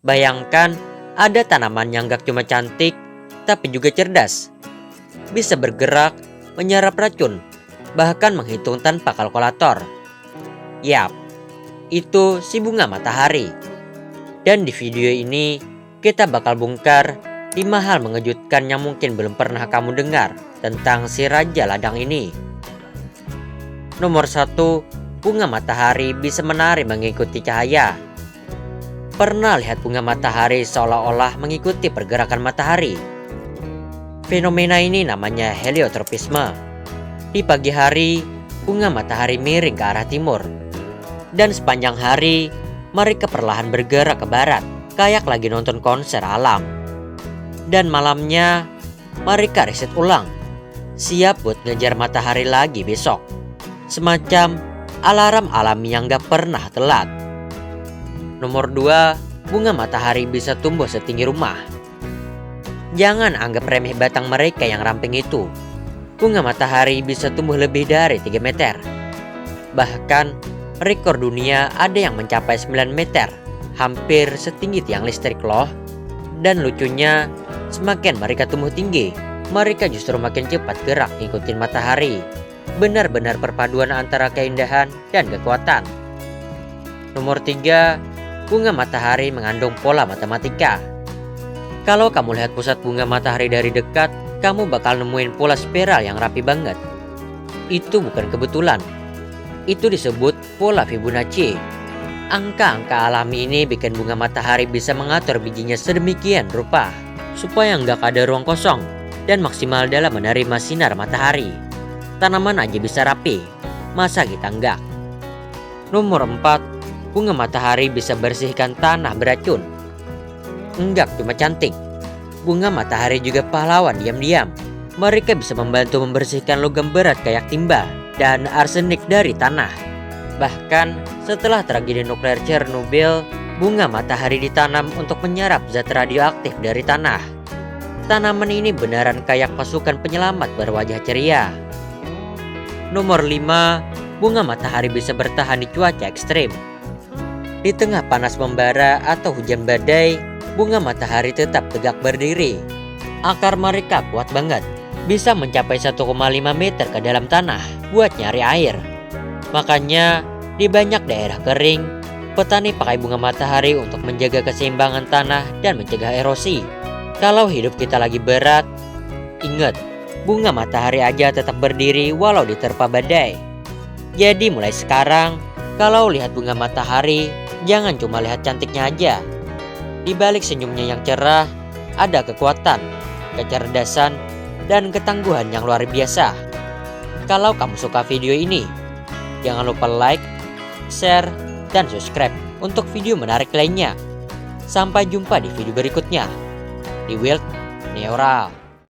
Bayangkan ada tanaman yang gak cuma cantik, tapi juga cerdas. Bisa bergerak, menyerap racun, bahkan menghitung tanpa kalkulator. Yap, itu si bunga matahari. Dan di video ini, kita bakal bongkar 5 hal mengejutkan yang mungkin belum pernah kamu dengar tentang si raja ladang ini. Nomor 1, bunga matahari bisa menari mengikuti cahaya. Pernah lihat bunga matahari seolah-olah mengikuti pergerakan matahari? Fenomena ini namanya heliotropisme. Di pagi hari, bunga matahari miring ke arah timur. Dan sepanjang hari, mereka perlahan bergerak ke barat, kayak lagi nonton konser alam. Dan malamnya, mereka reset ulang, siap buat ngejar matahari lagi besok. Semacam alarm alami yang gak pernah telat. Nomor 2, bunga matahari bisa tumbuh setinggi rumah. Jangan anggap remeh batang mereka yang ramping itu. Bunga matahari bisa tumbuh lebih dari 3 meter. Bahkan, rekor dunia ada yang mencapai 9 meter, hampir setinggi tiang listrik loh. Dan lucunya, semakin mereka tumbuh tinggi, mereka justru makin cepat gerak ngikutin matahari. Benar-benar perpaduan antara keindahan dan kekuatan. Nomor 3, bunga matahari mengandung pola matematika. Kalau kamu lihat pusat bunga matahari dari dekat, kamu bakal nemuin pola spiral yang rapi banget. Itu bukan kebetulan. Itu disebut pola Fibonacci. Angka-angka alami ini bikin bunga matahari bisa mengatur bijinya sedemikian rupa supaya nggak ada ruang kosong dan maksimal dalam menerima sinar matahari. Tanaman aja bisa rapi, masa kita enggak? Nomor 4, bunga matahari bisa bersihkan tanah beracun. Enggak cuma cantik, bunga matahari juga pahlawan diam-diam. Mereka bisa membantu membersihkan logam berat kayak timah dan arsenik dari tanah. Bahkan setelah tragedi nuklir Chernobyl, bunga matahari ditanam untuk menyerap zat radioaktif dari tanah. Tanaman ini beneran kayak pasukan penyelamat berwajah ceria. Nomor 5, bunga matahari bisa bertahan di cuaca ekstrim. Di tengah panas membara atau hujan badai, bunga matahari tetap tegak berdiri. Akar mereka kuat banget, bisa mencapai 1,5 meter ke dalam tanah buat nyari air. Makanya di banyak daerah kering, petani pakai bunga matahari untuk menjaga keseimbangan tanah dan mencegah erosi. Kalau hidup kita lagi berat, ingat, bunga matahari aja tetap berdiri walau diterpa badai. Jadi mulai sekarang, kalau lihat bunga matahari, jangan cuma lihat cantiknya aja. Di balik senyumnya yang cerah, ada kekuatan, kecerdasan, dan ketangguhan yang luar biasa. Kalau kamu suka video ini, jangan lupa like, share, dan subscribe untuk video menarik lainnya. Sampai jumpa di video berikutnya di Wild Neural.